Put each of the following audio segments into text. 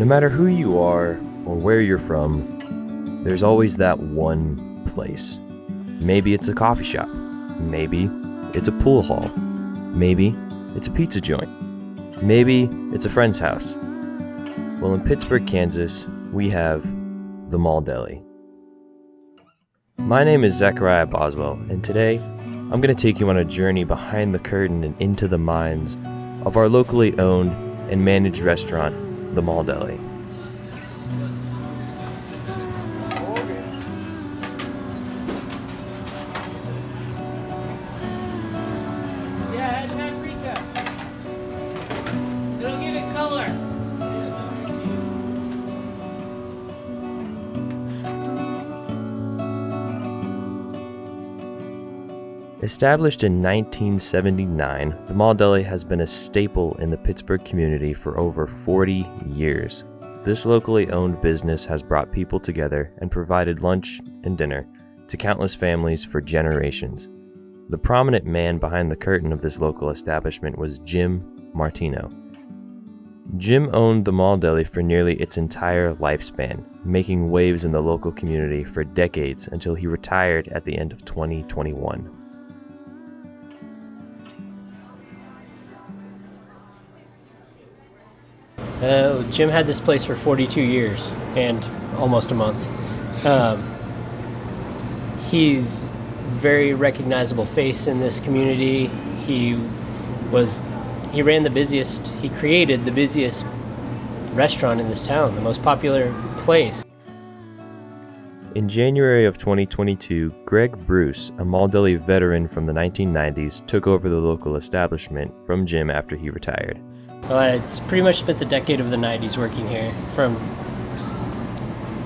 matter who you are or where you're from, there's always that one place. Maybe it's a coffee shop. Maybe it's a pool hall. Maybe it's a pizza joint. Maybe it's a friend's house. Well, in Pittsburgh, Kansas, we have the Mall Deli. My name is Zech Boswell, and today I'm going to take you on a journey behind the curtain and into the minds of our locally owned and managed restaurant, the Mall Deli. Yeah, add paprika. It'll give it color. Established in 1979, the Mall Deli has been a staple in the Pittsburgh community for over 40 years. This locally owned business has brought people together and provided lunch and dinner to countless families for generations. The prominent man behind the curtain of this local establishment was Jim Martino. Jim owned the Mall Deli for nearly its entire lifespan, making waves in the local community for decades until he retired at the end of 2021. Jim had this place for 42 years and almost a month. He's very recognizable face in this community. He created the busiest restaurant in this town, the most popular place. In January of 2022, Greg Bruce, a Mall Deli veteran from the 1990s, took over the local establishment from Jim after he retired. I pretty much spent the decade of the 90s working here, from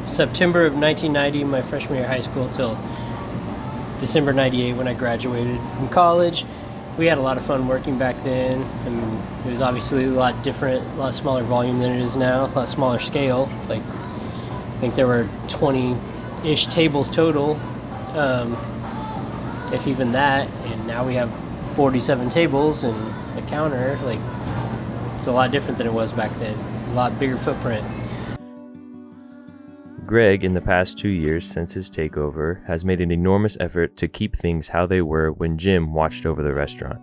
September of 1990, my freshman year of high school, till December 98 when I graduated from college. We had a lot of fun working back then. It was obviously a lot different, a lot smaller volume than it is now, a lot smaller scale. Like, I think there were 20-ish tables total, if even that, and now we have 47 tables and a counter. Like, it's a lot different than it was back then, a lot bigger footprint. Greg, in the past 2 years since his takeover, has made an enormous effort to keep things how they were when Jim watched over the restaurant.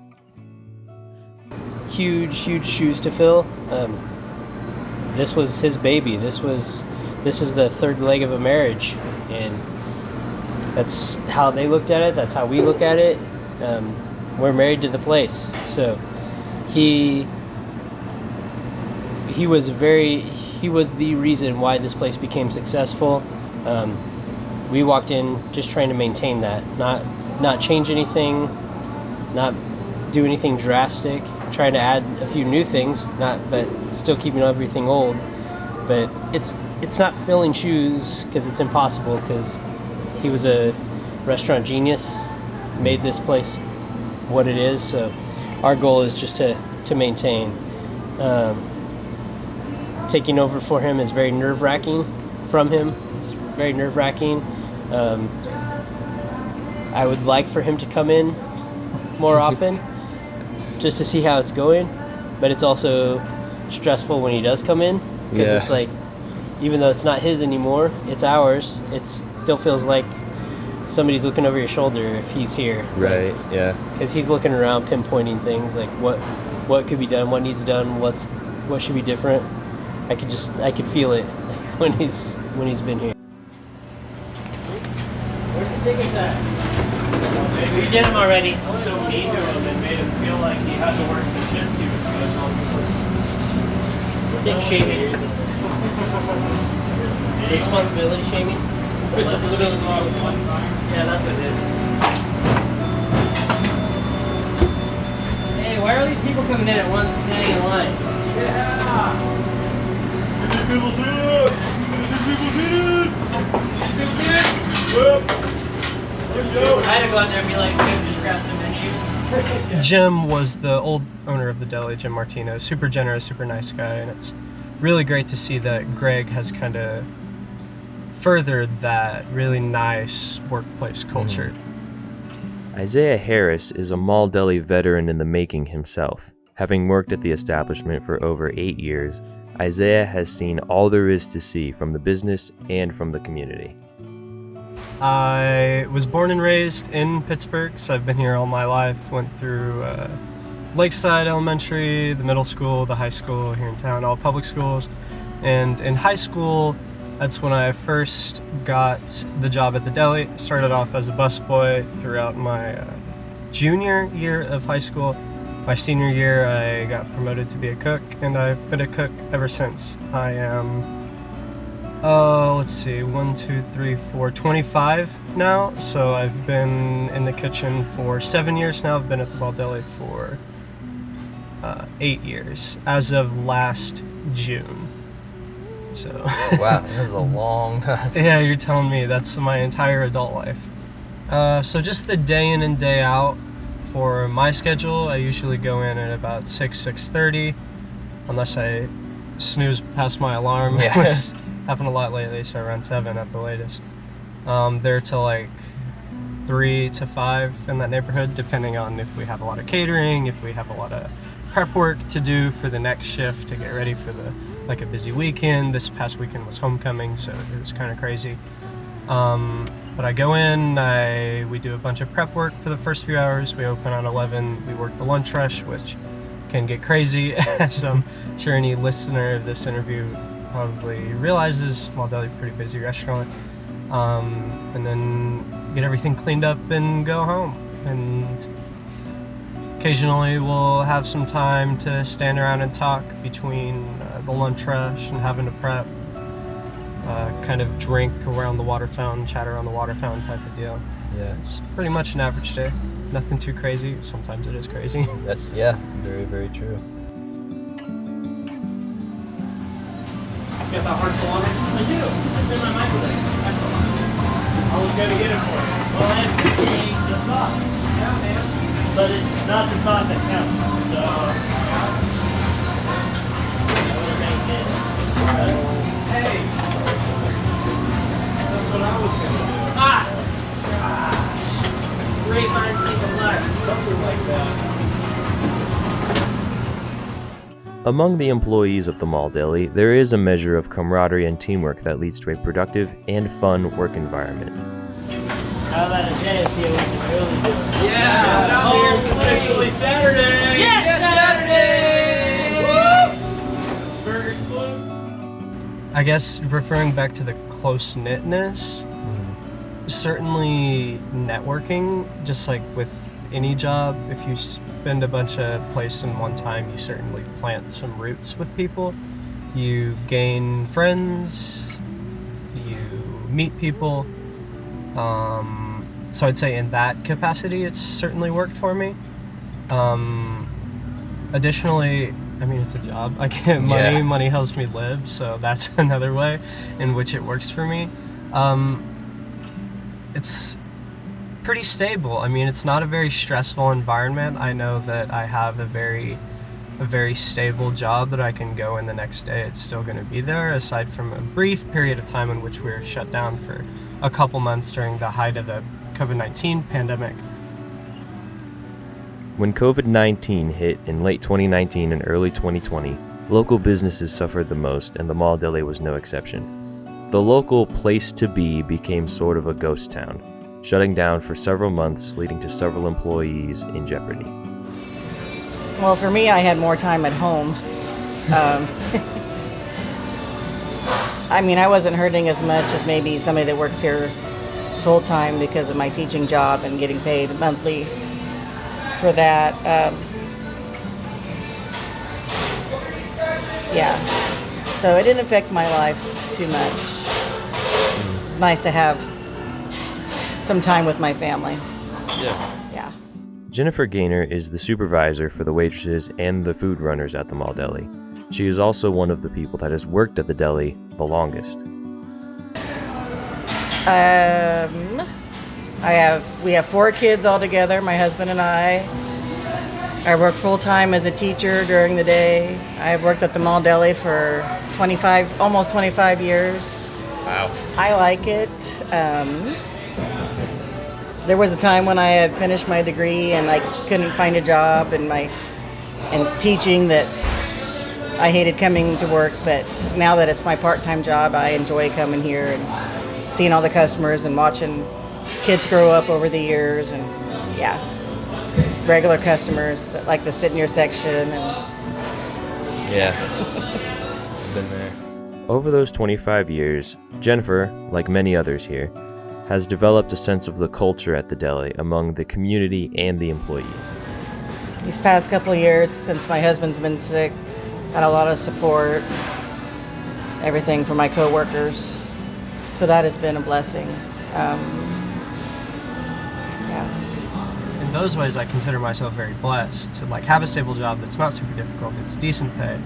Huge shoes to fill. This was his baby. This is the third leg of a marriage, and that's how they looked at it. That's how we look at it. We're married to the place, so he was the reason why this place became successful. We walked in just trying to maintain that, not change anything, not do anything drastic, trying to add a few new things, but still keeping everything old. But it's not filling shoes, because it's impossible, because he was a restaurant genius, made this place what it is. So our goal is just to maintain. Taking over for him is very nerve-wracking from him. It's very nerve-wracking. I would like for him to come in more often just to see how it's going, but it's also stressful when he does come in, because it's like, even though it's not his anymore, it's ours, it still feels like somebody's looking over your shoulder if he's here. Right, yeah. Because he's looking around, pinpointing things, like what could be done, what needs done, what should be different. I could feel it when he's been here. Where's the tickets at? We did them already. I was so mean to him and made him feel like he had to work the shifts he was scheduled. Sick shaming. Responsibility shaming. Responsibility shaming. Yeah, that's what it is. Hey, why are all these people coming in at once standing in line? Yeah! People see it! People see it! People see it! Yep. Let's go! I had to go out there and be like, "Dude, just grab some menu." Jim was the old owner of the deli, Jim Martino. Super generous, super nice guy, and it's really great to see that Greg has kind of furthered that really nice workplace culture. Isaiah Harris is a Mall Deli veteran in the making himself. Having worked at the establishment for over 8 years, Isaiah has seen all there is to see from the business and from the community. I was born and raised in Pittsburgh, so I've been here all my life. Went through Lakeside Elementary, the middle school, the high school here in town, all public schools. And in high school, that's when I first got the job at the Deli. Started off as a busboy throughout my junior year of high school. My senior year, I got promoted to be a cook, and I've been a cook ever since. I am, 25 now. So I've been in the kitchen for 7 years now. I've been at the Mall Deli for 8 years, as of last June. So Wow, this is a long time. yeah, you're telling me that's my entire adult life. So just the day in and day out for my schedule, I usually go in at about 6:30, unless I snooze past my alarm, Yeah. which has happened a lot lately, so around 7 at the latest. There till like 3 to 5 in that neighborhood, depending on if we have a lot of catering, if we have a lot of prep work to do for the next shift to get ready for a busy weekend. This past weekend was homecoming, so it was kind of crazy. But I go in, we do a bunch of prep work for the first few hours. We open at 11. We work the lunch rush, which can get crazy, as I'm sure any listener of this interview probably realizes. Mall Deli, pretty busy restaurant. And then get everything cleaned up and go home. And occasionally we'll have some time to stand around and talk between the lunch rush and having to prep. Kind of drink around the water fountain, chat around the water fountain type of deal. Yeah, It's pretty much an average day. Nothing too crazy. Sometimes it is crazy. that's very, very true. You got that hard salami? I do. It's in my microwave. Excellent. I was gonna get it for you. Well, I'm picking the sauce. Yeah, man. But it's not the sauce that counts. So, I would make it. Hey! That's what I was gonna do. Ah! Gosh. Great minds think alike. Something like that. Among the employees of the Mall Deli, there is a measure of camaraderie and teamwork that leads to a productive and fun work environment. How about a day to see what we can really do? Yeah! Oh, it's officially Saturday! Yes, Saturday! Woo! Burgers blue. I guess referring back to the close-knitness, certainly networking, just like with any job, if you spend a bunch of place in one time, you certainly plant some roots with people. You gain friends, you meet people. So I'd say in that capacity, it's certainly worked for me. Additionally, I mean, it's a job. I get money. Yeah. Money helps me live, so that's another way in which it works for me. It's pretty stable. I mean, it's not a very stressful environment. I know that I have a very stable job that I can go in the next day. It's still going to be there, aside from a brief period of time in which we were shut down for a couple months during the height of the COVID-19 pandemic. When COVID-19 hit in late 2019 and early 2020, local businesses suffered the most, and the Mall Deli was no exception. The local place to be became sort of a ghost town, shutting down for several months, leading to several employees in jeopardy. Well, for me, I had more time at home. I mean, I wasn't hurting as much as maybe somebody that works here full-time because of my teaching job and getting paid monthly for that. Yeah, so it didn't affect my life too much. It was nice to have some time with my family. Yeah. Yeah. Jennifer Gaynor is the supervisor for the waitresses and the food runners at the Mall Deli. She is also one of the people that has worked at the deli the longest. We have 4 kids all together, my husband and I. I work full-time as a teacher during the day. I have worked at the Mall Deli for almost 25 years. Wow. I like it. There was a time when I had finished my degree and I couldn't find a job in teaching that I hated coming to work, but now that it's my part-time job, I enjoy coming here and seeing all the customers and watching kids grow up over the years, and yeah, regular customers that like to sit in your section. And Yeah. I've been there. Over those 25 years, Jennifer, like many others here, has developed a sense of the culture at the deli among the community and the employees. these past couple of years, since my husband's been sick, had a lot of support, everything from my coworkers. So that has been a blessing. Yeah. In those ways, I consider myself very blessed to like have a stable job that's not super difficult. It's decent pay,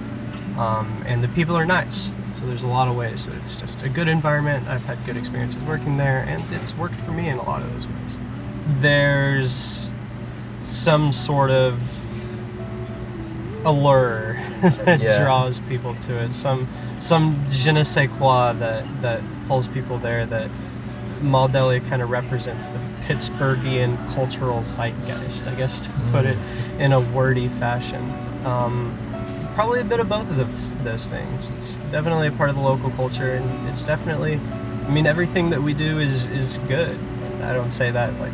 and the people are nice. So there's a lot of ways that it's just a good environment. I've had good experiences working there, and it's worked for me in a lot of those ways. There's some sort of allure that draws people to it. Some je ne sais quoi that pulls people there. That Mall Deli kind of represents the Pittsburghian cultural zeitgeist, I guess, to put it in a wordy fashion. Probably a bit of both of those things. It's definitely a part of the local culture, and it's definitely, I mean, everything that we do is good. I don't say that like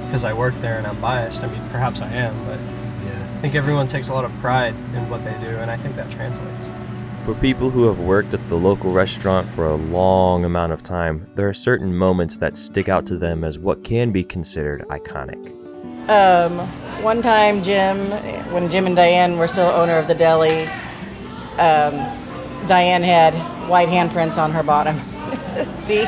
because I work there and I'm biased. I mean, perhaps I am, but I think everyone takes a lot of pride in what they do, and I think that translates. For people who have worked at the local restaurant for a long amount of time, there are certain moments that stick out to them as what can be considered iconic. One time, when Jim and Diane were still owner of the deli, Diane had white handprints on her bottom. See?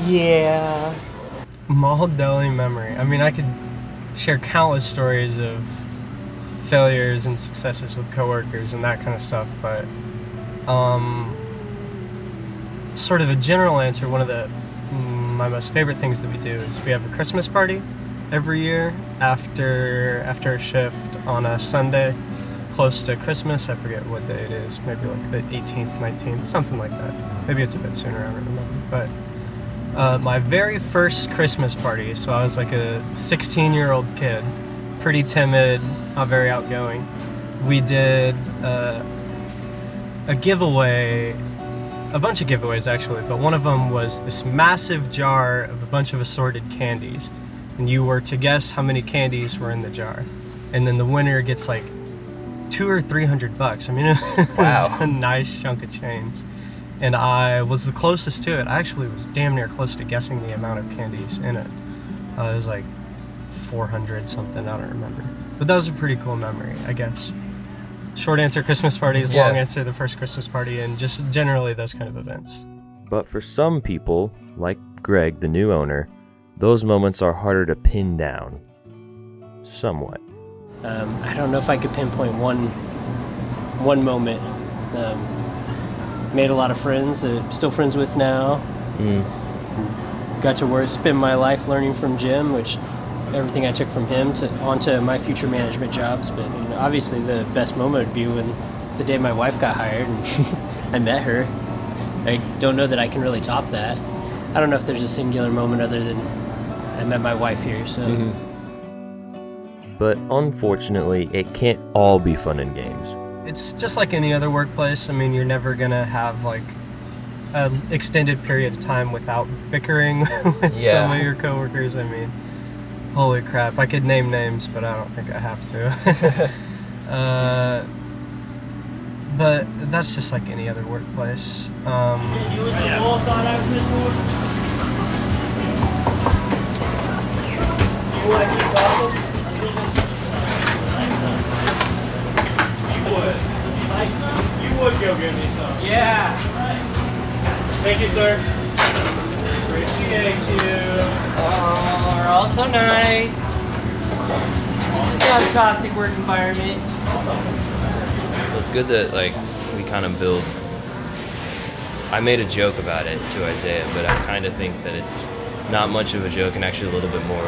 Yeah. Mall Deli memory. I mean, I could share countless stories of failures and successes with coworkers and that kind of stuff, but sort of a general answer, one of my most favorite things that we do is we have a Christmas party every year after a shift on a Sunday close to Christmas. I forget what day it is, maybe like the 18th, 19th, something like that. Maybe it's a bit sooner, I don't remember. But my very first Christmas party, so I was like a 16-year-old kid, pretty timid, not very outgoing. We did a giveaway, a bunch of giveaways actually, but one of them was this massive jar of a bunch of assorted candies, and you were to guess how many candies were in the jar, and then the winner gets like $200 or $300. I mean, it was a nice chunk of change, and I was the closest to it. I actually was damn near close to guessing the amount of candies in it. It was like 400 something, I don't remember, but that was a pretty cool memory, I guess. Short answer, Christmas parties. Long answer, the first Christmas party, and just generally those kind of events. But for some people, like Greg, the new owner, those moments are harder to pin down. Somewhat. I don't know if I could pinpoint one moment. Made a lot of friends that I'm still friends with now. Got to spend my life learning from Jim, which everything I took from him onto my future management jobs. But obviously the best moment would be when the day my wife got hired and I met her. I don't know that I can really top that. I don't know if there's a singular moment other than I met my wife here. So. But unfortunately, it can't all be fun and games. It's just like any other workplace. I mean, you're never gonna have like an extended period of time without bickering with some of your coworkers. I mean, holy crap, I could name names, but I don't think I have to. But that's just like any other workplace. You was the whole thought I was missing. You want to keep talking? You would go get me some. Yeah. Thank you, sir. Appreciate you. Oh, we're all so nice. This is not a toxic work environment. Well, it's good that like we kind of build. I made a joke about it to Isaiah, but I kind of think that it's not much of a joke and actually a little bit more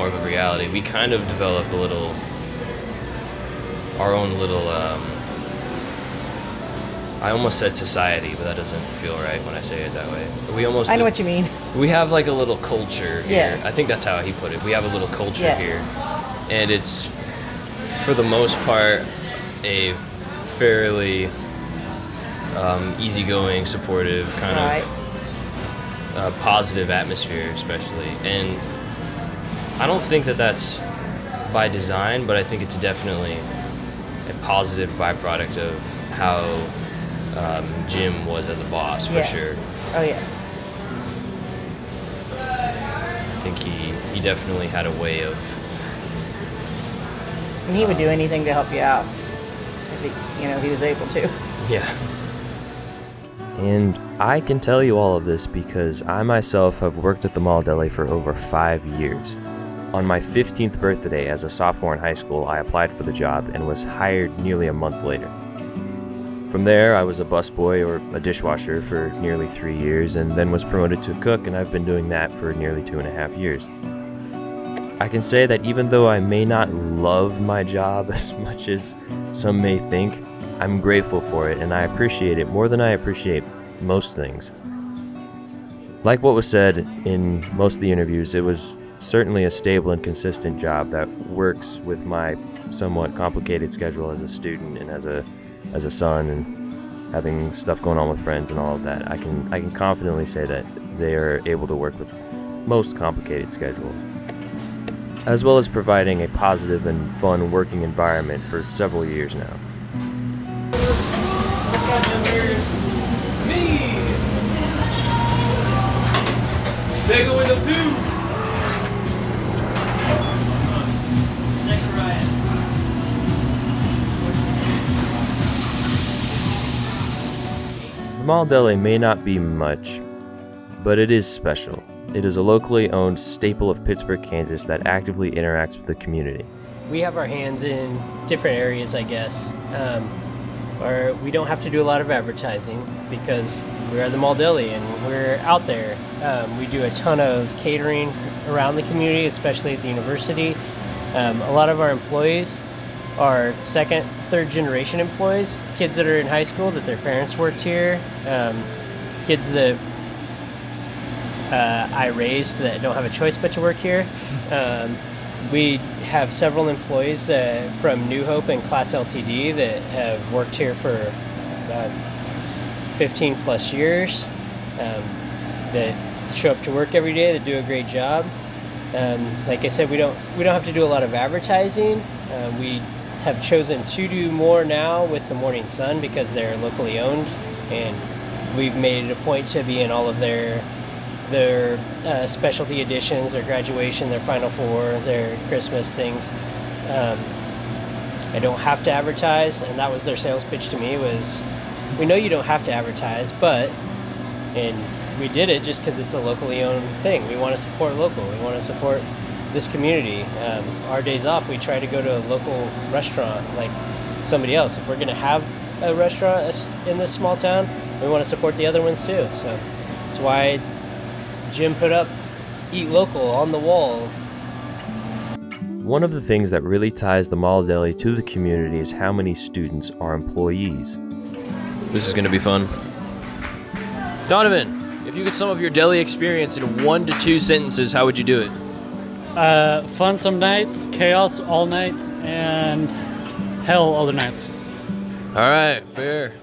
of a reality. We kind of develop our own little. I almost said society, but that doesn't feel right when I say it that way. I know what you mean. we have like a little culture here. Yes. I think that's how he put it. We have a little culture Yes. here. And it's, for the most part, a fairly easygoing, supportive, kind Right. of positive atmosphere, especially. And I don't think that that's by design, but I think it's definitely a positive byproduct of how Jim was as a boss, for Yes. sure. Oh, yes. I think he definitely had a way of, And he would do anything to help you out if he was able to. yeah. And I can tell you all of this because I myself have worked at the Mall Deli for over 5 years. On my 15th birthday as a sophomore in high school, I applied for the job and was hired nearly a month later. From there, I was a busboy or a dishwasher for nearly 3 years and then was promoted to a cook, and I've been doing that for nearly 2.5 years. I can say that even though I may not love my job as much as some may think, I'm grateful for it and I appreciate it more than I appreciate most things. Like what was said in most of the interviews, it was certainly a stable and consistent job that works with my somewhat complicated schedule as a student and as a son and having stuff going on with friends and all of that. I can confidently say that they are able to work with most complicated schedules, as well as providing a positive and fun working environment for several years now. Bagel window 2. Next to Ryan. The Mall Deli may not be much, but it is special. It is a locally owned staple of Pittsburgh, Kansas that actively interacts with the community. We have our hands in different areas, I guess. Or we don't have to do a lot of advertising because we're the Mall Deli and we're out there. We do a ton of catering around the community, especially at the university. A lot of our employees are second, third generation employees, kids that are in high school that their parents worked here, kids that I raised that don't have a choice but to work here. We have several employees from New Hope and Class LTD that have worked here for about 15 plus years, that show up to work every day, that do a great job. Like I said, we don't have to do a lot of advertising. We have chosen to do more now with the Morning Sun because they're locally owned, and we've made it a point to be in all of their specialty editions, their graduation, their Final Four, their Christmas things. I don't have to advertise, and that was their sales pitch to me was, we know you don't have to advertise, and we did it just because it's a locally owned thing. We want to support local. We want to support this community. Our days off, we try to go to a local restaurant like somebody else. If we're going to have a restaurant in this small town, we want to support the other ones too. So that's why Jim put up "Eat Local" on the wall. One of the things that really ties the Mall Deli to the community is how many students are employees. This is going to be fun. Donovan, if you could sum up your deli experience in 1 to 2 sentences, how would you do it? Fun some nights, chaos all nights, and hell other nights. All right, fair.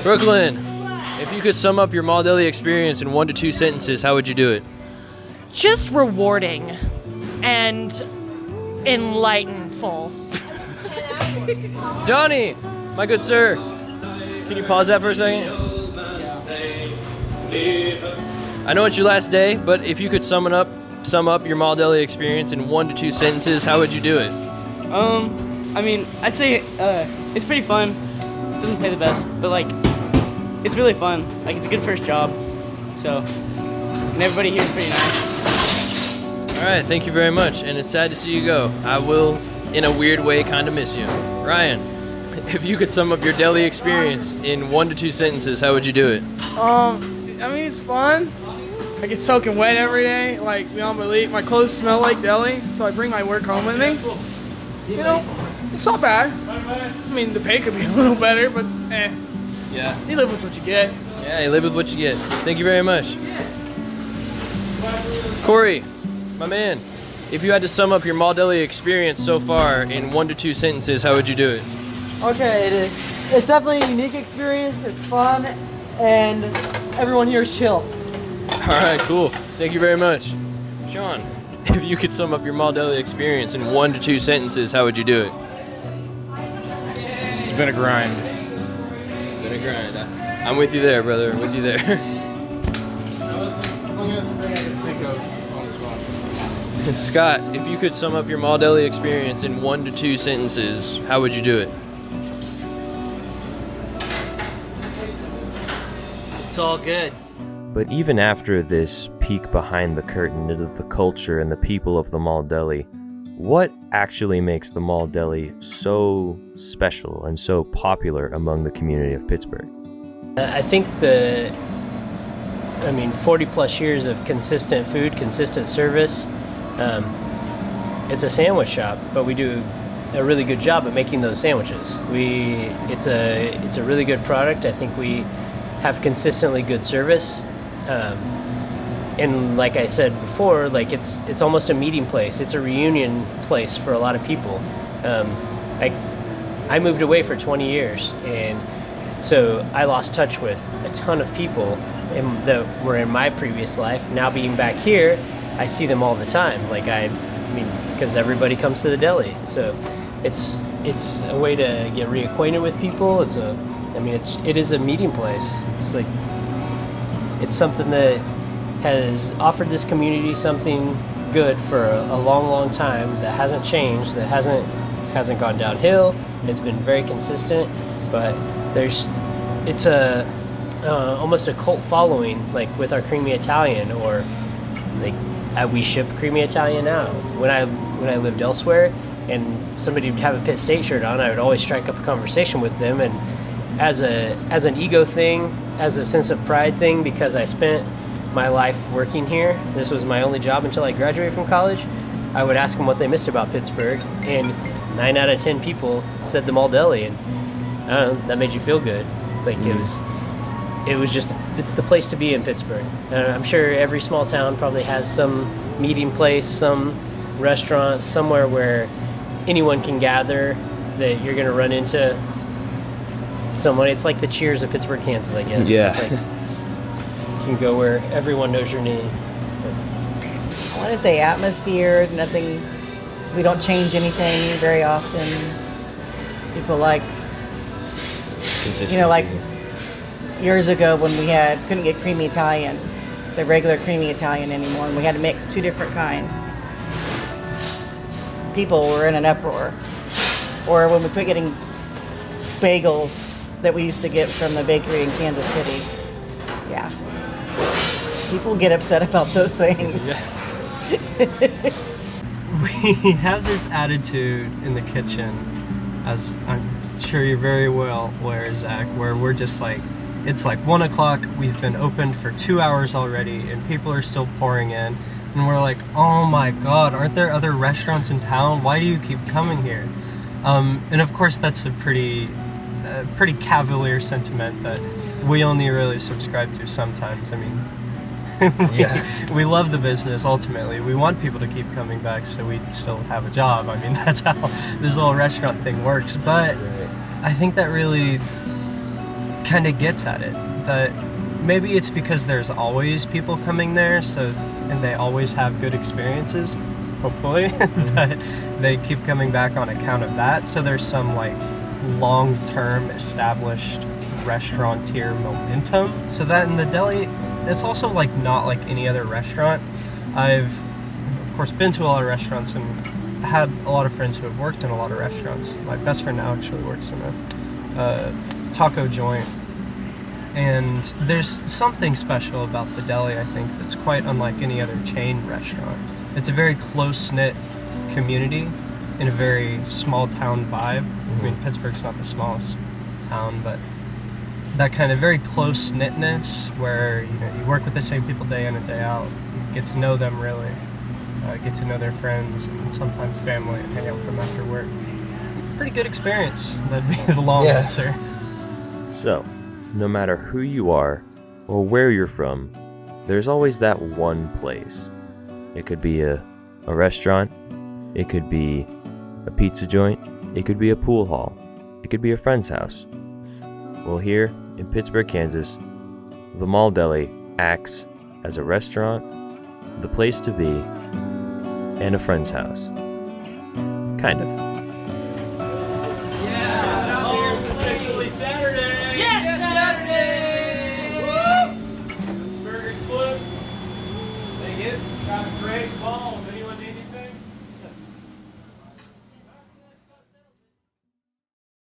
Brooklyn, if you could sum up your Mall Deli experience in 1 to 2 sentences, how would you do it? Just rewarding and enlightenful. Donnie, my good sir, can you pause that for a second? I know it's your last day, but if you could sum up your Mall Deli experience in 1 to 2 sentences, how would you do it? I mean, I'd say it's pretty fun. Doesn't pay the best, but like, it's really fun. Like, it's a good first job. So, and everybody here is pretty nice. All right, thank you very much, and it's sad to see you go. I will, in a weird way, kind of miss you. Ryan, if you could sum up your deli experience in 1 to 2 sentences, how would you do it? I mean, it's fun. I get soaking wet every day, like beyond belief. My clothes smell like deli, so I bring my work home with me. You know, it's not bad. I mean, the pay could be a little better, but Yeah. you live with what you get. Yeah, you live with what you get. Thank you very much. Corey, my man, if you had to sum up your Mall Deli experience so far in 1 to 2 sentences, how would you do it? Okay, it's definitely a unique experience. It's fun, and everyone here is chill. All right, cool. Thank you very much. Sean, if you could sum up your Mall Deli experience in 1 to 2 sentences, how would you do it? It's been a grind. Been a grind. I'm with you there, brother. I'm with you there. That was the funniest thing I could think of on the spot. Scott, if you could sum up your Mall Deli experience in 1 to 2 sentences, how would you do it? It's all good. But even after this peek behind the curtain into the culture and the people of the Mall Deli, what actually makes the Mall Deli so special and so popular among the community of Pittsburgh? I think 40 plus years of consistent food, consistent service. It's a sandwich shop, but we do a really good job at making those sandwiches. It's a really good product. I think we have consistently good service. And like I said before, like it's almost a meeting place. It's a reunion place for a lot of people. I moved away for 20 years, and so I lost touch with a ton of people that were in my previous life. Now being back here, I see them all the time. Because everybody comes to the deli, so it's a way to get reacquainted with people. It is a meeting place. It's something that has offered this community something good for a long, long time that hasn't changed, that hasn't gone downhill. It's been very consistent, but it's almost a cult following, like with our creamy Italian, or we ship creamy Italian now. When I lived elsewhere and somebody would have a Pitt State shirt on, I would always strike up a conversation with them, and as an ego thing, as a sense of pride thing, because I spent my life working here. This was my only job until I graduated from college. I would ask them what they missed about Pittsburgh, and 9 out of 10 people said the Mall Deli, and I don't know, that made you feel good. It's the place to be in Pittsburgh. I'm sure every small town probably has some meeting place, some restaurant, somewhere where anyone can gather, that you're going to run into someone. It's like the Cheers of Pittsburgh, Kansas, I guess. Yeah. You can go where everyone knows your name. I want to say atmosphere, nothing, we don't change anything very often. People Consistency. Years ago when we couldn't get creamy Italian, the regular creamy Italian anymore, and we had to mix 2 different kinds. People were in an uproar. Or when we quit getting bagels that we used to get from the bakery in Kansas City. Yeah. People get upset about those things. Yeah. We have this attitude in the kitchen, as I'm sure you're very well aware, Zach, where we're just it's 1 o'clock, we've been open for 2 hours already, and people are still pouring in, and we're like, oh my God, aren't there other restaurants in town? Why do you keep coming here? And of course that's a pretty cavalier sentiment that we only really subscribe to sometimes. We love the business ultimately. We want people to keep coming back so we still have a job. That's how this whole restaurant thing works. But I think that really kind of gets at it. That maybe it's because there's always people coming there, and they always have good experiences, hopefully, that they keep coming back on account of that. So there's some long-term established restaurateur momentum. So that in the deli, it's also not like any other restaurant. I've of course been to a lot of restaurants and had a lot of friends who have worked in a lot of restaurants. My best friend now actually works in a taco joint, and there's something special about the deli, I think, that's quite unlike any other chain restaurant. It's a very close-knit community in a very small town vibe. Pittsburgh's not the smallest town, but that kind of very close-knitness where you work with the same people day in and day out. You get to know them really, get to know their friends and sometimes family, and hang out with them after work. Pretty good experience. That'd be the long answer. So, no matter who you are or where you're from, there's always that one place. It could be a restaurant, it could be a pizza joint, it could be a pool hall, it could be a friend's house. Well, here in Pittsburgh, Kansas, the Mall Deli acts as a restaurant, the place to be, and a friend's house. Kind of.